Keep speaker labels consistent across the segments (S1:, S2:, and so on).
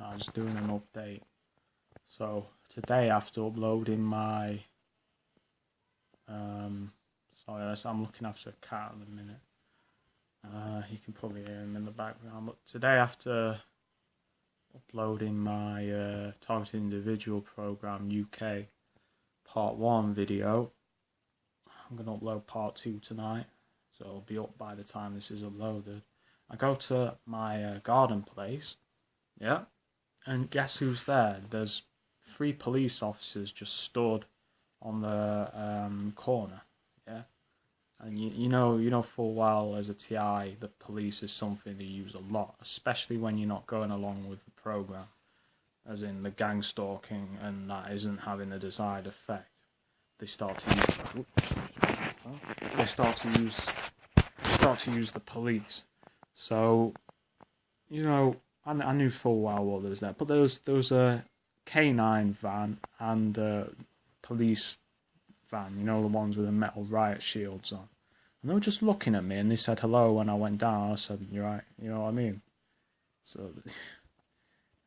S1: I was doing an update. So today, after uploading my sorry, I'm looking after a cat at the minute. You can probably hear him in the background. But today, after uploading my Targeted Individual Program UK Part 1 video, I'm going to upload Part 2 tonight. So it'll be up by the time this is uploaded. I go to my garden place, yeah, and guess who's there? There's 3 police officers just stood on the corner, yeah. And you know full well as a TI, the police is something they use a lot, especially when you're not going along with the program, as in the gang stalking, and that isn't having the desired effect. They start to use the police. So, I knew full well what there was there, but there was a K9 van and a police van, the ones with the metal riot shields on. And they were just looking at me, and they said hello when I went down. I said, "You're right," you know what I mean? So,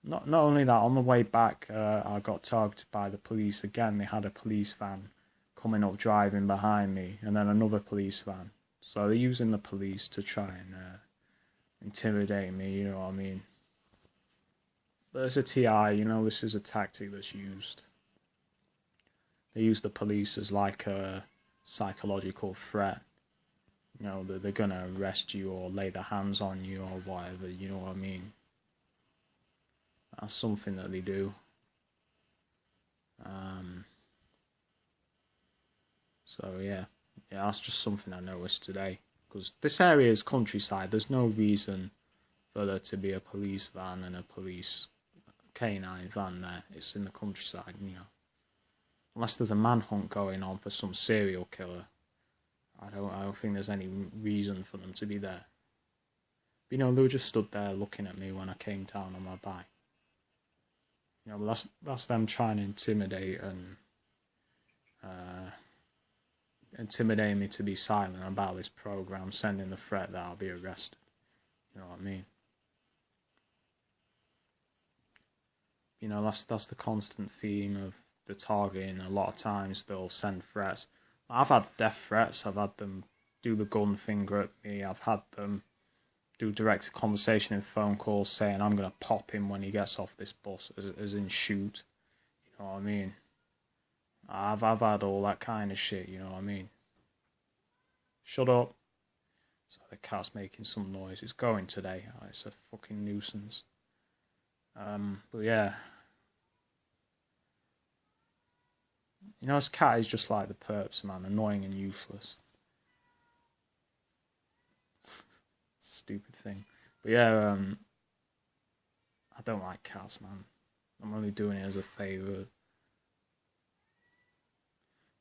S1: not only that, on the way back, I got targeted by the police again. They had a police van coming up driving behind me, and then another police van. So they're using the police to try and intimidate me, you know what I mean? But as a TI, this is a tactic that's used. They use the police as like a psychological threat. That they're going to arrest you or lay their hands on you or whatever, you know what I mean? That's something that they do. So yeah, that's just something I noticed today. Because this area is countryside, there's no reason for there to be a police van and a police K9 van there. It's in the countryside, Unless there's a manhunt going on for some serial killer, I don't think there's any reason for them to be there. But, they were just stood there looking at me when I came down on my bike. But that's them trying to intimidate me to be silent about this program, sending the threat that I'll be arrested. You know what I mean? That's the constant theme of the targeting. A lot of times they'll send threats. I've had death threats. I've had them do the gun finger at me. I've had them do direct conversation in phone calls saying I'm going to pop him when he gets off this bus, as in shoot. You know what I mean? I've had all that kind of shit, you know what I mean? Shut up. So the cat's making some noise. It's going today. It's a fucking nuisance. But yeah. This cat is just like the perps, man. Annoying and useless. Stupid thing. But yeah, I don't like cats, man. I'm only doing it as a favour.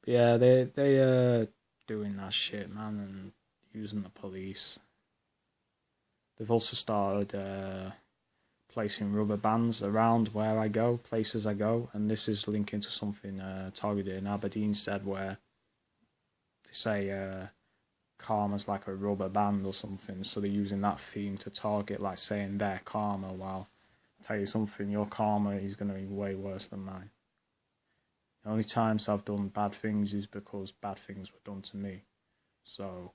S1: But yeah, they doing that shit, man, and using the police. They've also started placing rubber bands around where I go, places I go, and this is linking to something Targeted in Aberdeen said, where they say karma's like a rubber band or something, so they're using that theme to target, like saying their karma. Well, I'll tell you something, your karma is going to be way worse than mine. The only times I've done bad things is because bad things were done to me. So,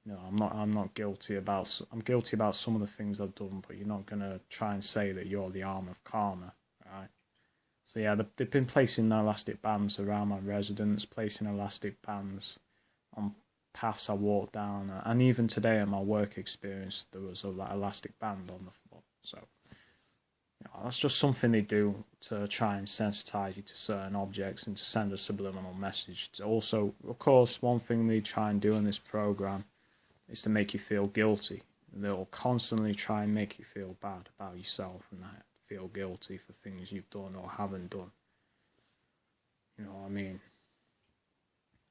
S1: I'm not guilty about. I'm guilty about some of the things I've done, but you're not gonna try and say that you're the arm of karma, right? So yeah, they've been placing elastic bands around my residence, placing elastic bands on paths I walk down, and even today at my work experience, there was a elastic band on the floor. So, that's just something they do to try and sensitize you to certain objects and to send a subliminal message. Also, of course, one thing they try and do in this program is to make you feel guilty. They'll constantly try and make you feel bad about yourself and feel guilty for things you've done or haven't done. You know what I mean?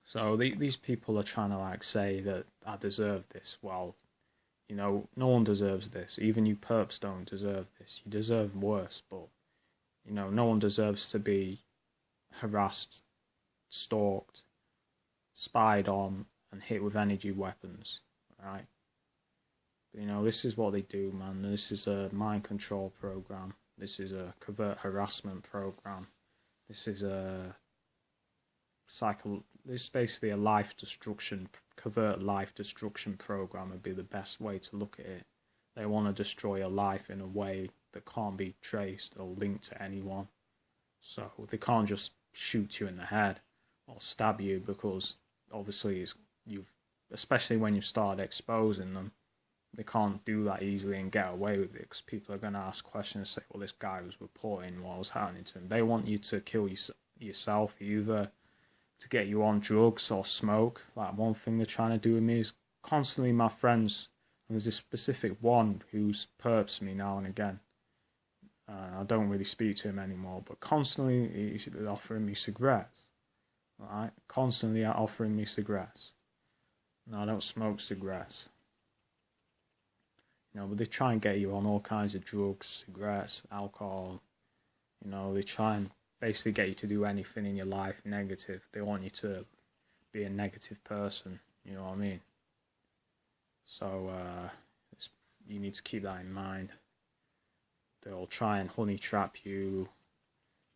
S1: So these people are trying to say that I deserve this. Well, no one deserves this. Even you perps don't deserve this. You deserve worse, but no one deserves to be harassed, stalked, spied on, and hit with energy weapons. Right? But, this is what they do, man. This is a mind control program. This is a covert harassment program. This is this is basically a covert life destruction program would be the best way to look at it. They want to destroy your life in a way that can't be traced or linked to anyone. So they can't just shoot you in the head or stab you, because obviously especially when you've started exposing them, they can't do that easily and get away with it, because people are going to ask questions and say, well, this guy was reporting what was happening to him. They want you to kill yourself, either to get you on drugs or smoke. Like, one thing they're trying to do with me is constantly my friends, and there's this specific one who's perps me now and again. I don't really speak to him anymore, but constantly he's offering me cigarettes. Right? Constantly offering me cigarettes. No, I don't smoke cigarettes. But they try and get you on all kinds of drugs, cigarettes, alcohol. They try and basically get you to do anything in your life negative. They want you to be a negative person, you know what I mean? So you need to keep that in mind. They'll try and honey trap you,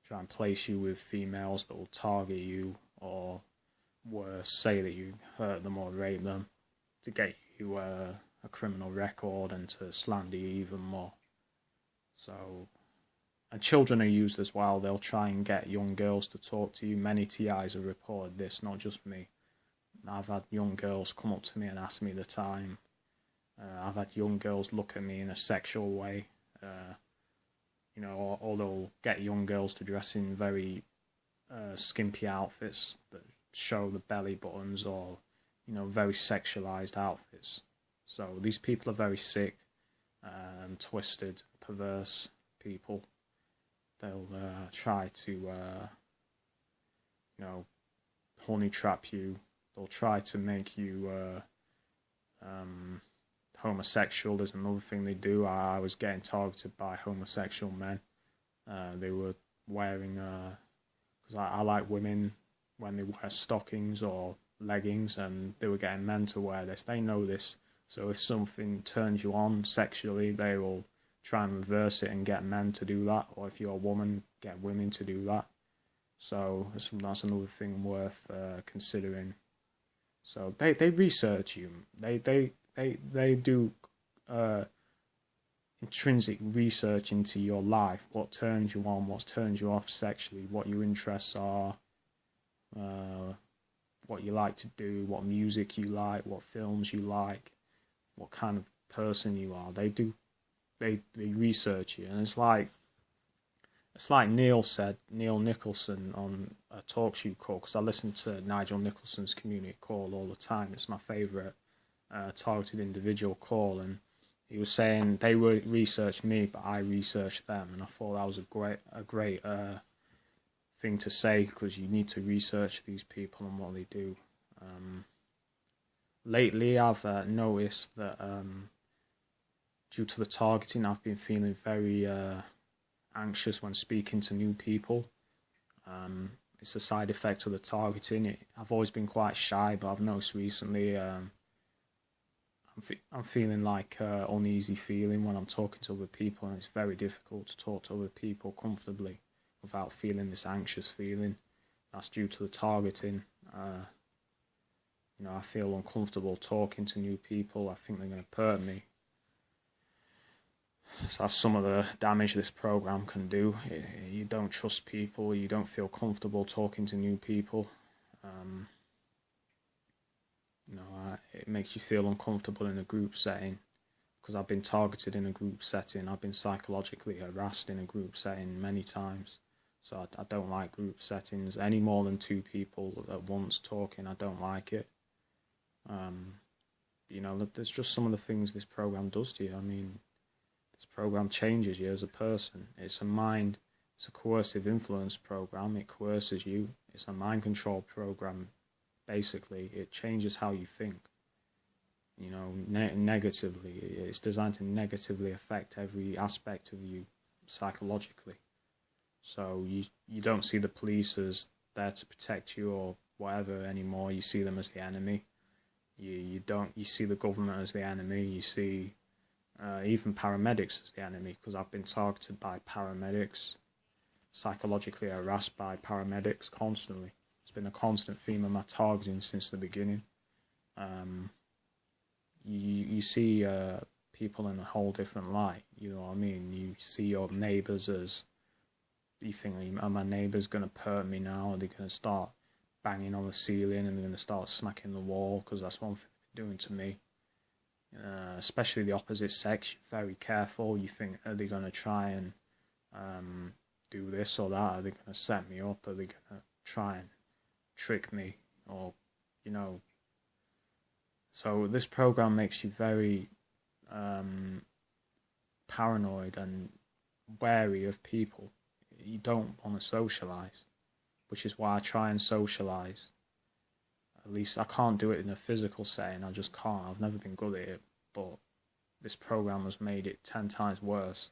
S1: try and place you with females that will target you, or worse, say that you hurt them or rape them, to get you a criminal record and to slander you even more. So, and children are used as well. They'll try and get young girls to talk to you. Many TIs have reported this, not just me. I've had young girls come up to me and ask me the time. I've had young girls look at me in a sexual way. Or they'll get young girls to dress in very skimpy outfits that show the belly buttons, or very sexualized outfits. So these people are very sick, twisted, perverse people. They'll try to honey trap you. They'll try to make you homosexual. There's another thing they do. I was getting targeted by homosexual men. They were wearing, because I like women when they wear stockings or leggings, and they were getting men to wear this. They know this. So if something turns you on sexually, they will try and reverse it and get men to do that. Or if you're a woman, get women to do that. So that's another thing worth considering. So they research you. They do intrinsic research into your life, what turns you on, what turns you off sexually, what your interests are, what you like to do, what music you like, what films you like, what kind of person you are. They research you, and it's like Neil Nicholson on a talk show call, because I listen to Nigel Nicholson's Community Call all the time. It's my favourite targeted individual call, and he was saying they researched me, but I researched them, and I thought that was a great thing to say, because you need to research these people and what they do. Lately, I've noticed that due to the targeting, I've been feeling very anxious when speaking to new people. It's a side effect of the targeting. I've always been quite shy, but I've noticed recently I'm feeling like uneasy feeling when I'm talking to other people, and it's very difficult to talk to other people comfortably without feeling this anxious feeling. That's due to the targeting. I feel uncomfortable talking to new people. I think they're going to perp me. So that's some of the damage this program can do. You don't trust people. You don't feel comfortable talking to new people. It makes you feel uncomfortable in a group setting, because I've been targeted in a group setting. I've been psychologically harassed in a group setting many times. So I don't like group settings. Any more than two people at once talking, I don't like it. There's just some of the things this program does to you. I mean, this program changes you as a person. It's a coercive influence program. It coerces you. It's a mind control program. Basically, it changes how you think. Negatively. It's designed to negatively affect every aspect of you psychologically. So you don't see the police as there to protect you or whatever anymore. You see them as the enemy. You see the government as the enemy. You see even paramedics as the enemy, because I've been targeted by paramedics, psychologically harassed by paramedics constantly. It's been a constant theme of my targeting since the beginning. You see people in a whole different light, you know what I mean? You see your neighbours as, you think, are my neighbours going to perp me now? Are they going to start banging on the ceiling and they're going to start smacking the wall? Because that's one thing they're doing to me. Especially the opposite sex, you're very careful. You think, are they going to try and do this or that? Are they going to set me up? Are they going to try and trick me? Or, you know. So this program makes you very paranoid and wary of people. You don't want to socialise, which is why I try and socialise. At least I can't do it in a physical setting. I just can't. I've never been good at it. But this program has made it 10 times worse.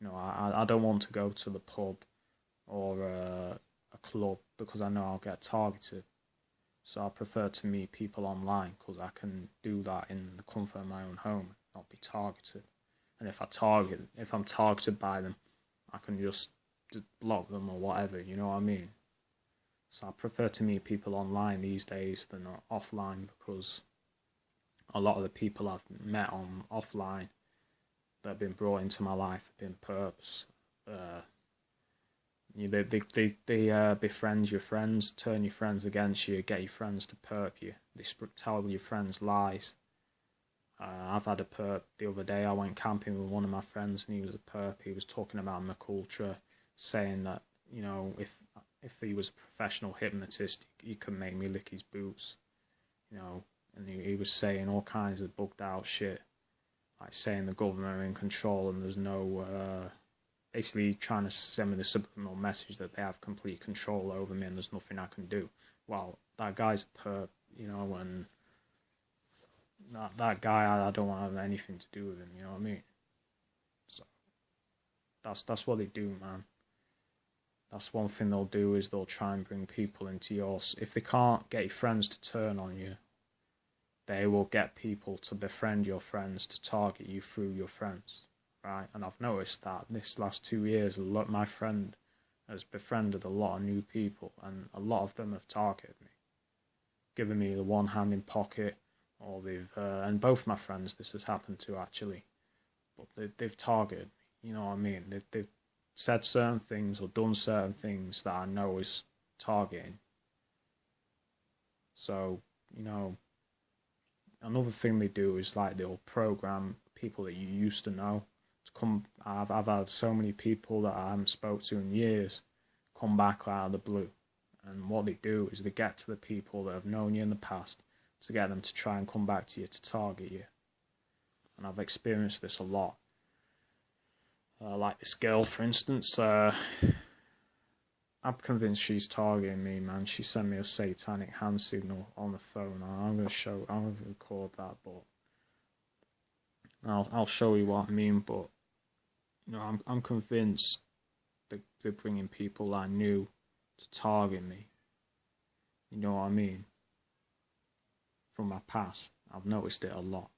S1: You know, I don't want to go to the pub or a club because I know I'll get targeted. So I prefer to meet people online because I can do that in the comfort of my own home, not be targeted. And if I'm targeted by them, I can just block them or whatever, you know what I mean? So I prefer to meet people online these days than offline, because a lot of the people I've met on offline that have been brought into my life have been perps. They befriend your friends, turn your friends against you, get your friends to perp you. They tell your friends lies. I've had a perp the other day. I went camping with one of my friends and he was a perp. He was talking about MKUltra, saying that, you know, if he was a professional hypnotist, he could make me lick his boots, you know. And he was saying all kinds of bugged out shit, like saying the government are in control and there's no, basically trying to send me the subliminal message that they have complete control over me and there's nothing I can do. Well, that guy's a perp, you know, and that guy, I don't want to have anything to do with him, you know what I mean? So that's what they do, man. That's one thing they'll do, is they'll try and bring people into yours. If they can't get your friends to turn on you, they will get people to befriend your friends, to target you through your friends, right? And I've noticed that this last 2 years, my friend has befriended a lot of new people, and a lot of them have targeted me, given me the one hand in pocket, or and both my friends this has happened to actually, but they've targeted me, you know what I mean? They've said certain things or done certain things that I know is targeting. So, you know, another thing they do is like they'll program people that you used to know to come. I've had so many people that I haven't spoke to in years come back out of the blue, and what they do is they get to the people that have known you in the past to get them to try and come back to you to target you. And I've experienced this a lot. Like this girl, for instance, I'm convinced she's targeting me, man. She sent me a satanic hand signal on the phone. I'm gonna record that, but I'll show you what I mean. But you know, I'm convinced that they're bringing people I knew to target me. You know what I mean? From my past, I've noticed it a lot.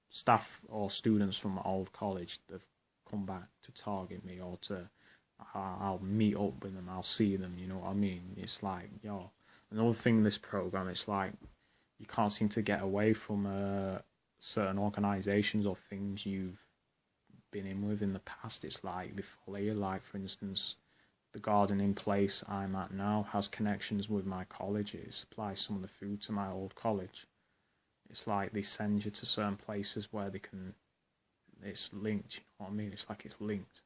S1: Staff or students from my old college, they've come back to target me, or to I'll meet up with them, I'll see them, you know what I mean? It's like, yo, another thing in this program, it's like you can't seem to get away from certain organisations or things you've been in with in the past. It's like they follow you. Like, for instance, the gardening place I'm at now has connections with my college. It supplies some of the food to my old college. It's like they send you to certain places where they can, it's linked, you know what I mean? It's like it's linked.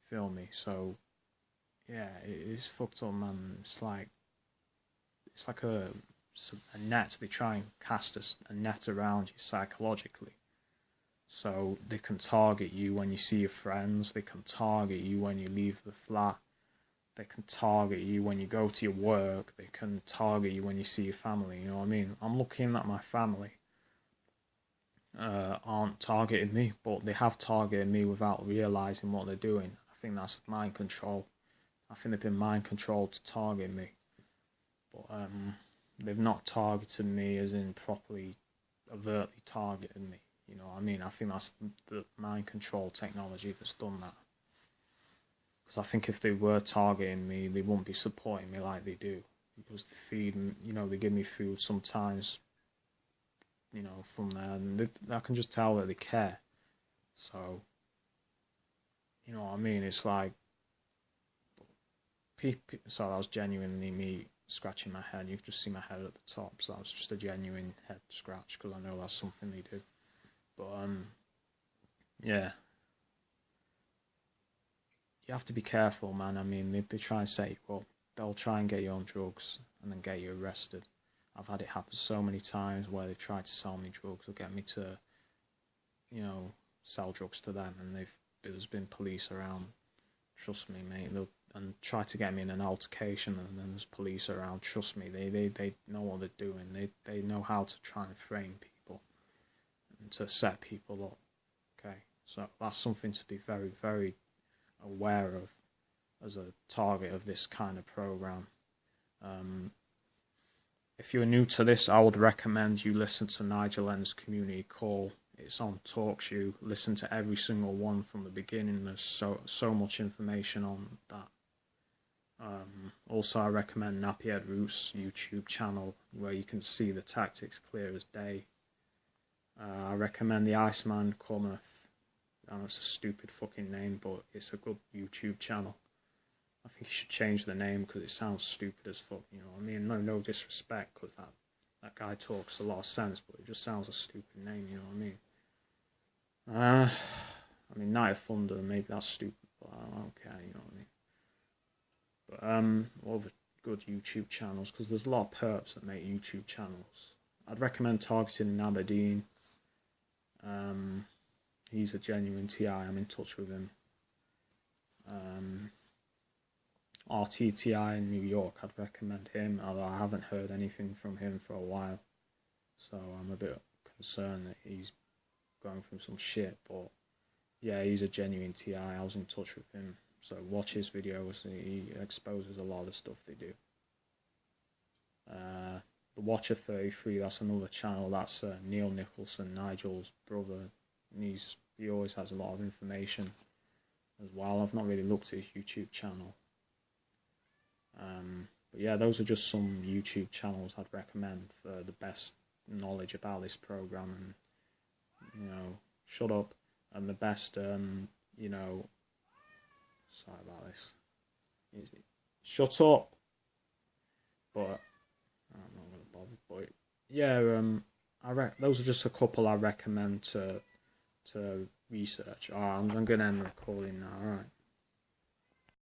S1: Feel me? So, yeah, it is fucked up, man. It's like a net. They try and cast a net around you psychologically. So they can target you when you see your friends. They can target you when you leave the flat. They can target you when you go to your work. They can target you when you see your family. You know what I mean? I'm looking at my family. Aren't targeting me, but they have targeted me without realising what they're doing. I think that's mind control. I think they've been mind controlled to target me. But they've not targeted me as in properly, overtly targeted me. You know what I mean? I think that's the mind control technology that's done that. Because I think if they were targeting me, they wouldn't be supporting me like they do. Because they feed, you know, they give me food sometimes, you know, from there, and I can just tell that they care. So, you know what I mean? It's like, so that was genuinely me scratching my head. You could just see my head at the top, so that was just a genuine head scratch, because I know that's something they do. But, yeah. You have to be careful, man. I mean, if they try and set you up, they'll try and get you on drugs and then get you arrested. I've had it happen so many times where they've tried to sell me drugs or get me to, you know, sell drugs to them, and there's been police around. Trust me, mate. They'll and try to get me in an altercation, and then there's police around. Trust me, they know what they're doing. They know how to try and frame people and to set people up. Okay, so that's something to be very, very aware of as a target of this kind of program. If you're new to this, I would recommend you listen to Nigel N's Community Call. It's on TalkShoe. Listen to every single one from the beginning. There's so much information on that. Also, I recommend Nappyhead Roots YouTube channel, where you can see the tactics clear as day. I recommend the Iceman Cormath. And it's a stupid fucking name, but it's a good YouTube channel. I think you should change the name because it sounds stupid as fuck, you know what I mean? No disrespect, because that guy talks a lot of sense, but it just sounds a stupid name, you know what I mean? I mean, Night of Thunder, maybe that's stupid, but I don't care, you know what I mean? But, other good YouTube channels, because there's a lot of perps that make YouTube channels. I'd recommend Targeting in Aberdeen. He's a genuine TI, I'm in touch with him. RTTI in New York, I'd recommend him, although I haven't heard anything from him for a while. So I'm a bit concerned that he's going through some shit, but yeah, he's a genuine TI, I was in touch with him. So watch his videos, he exposes a lot of the stuff they do. The Watcher 33, that's another channel, that's Neil Nicholson, Nigel's brother, and he always has a lot of information as well. I've not really looked at his YouTube channel. But yeah, those are just some YouTube channels I'd recommend for the best knowledge about this program, and, you know, shut up, and the best, you know, sorry about this, shut up, but I'm not going to bother, but yeah, those are just a couple I recommend to research. I'm going to end recording now, alright.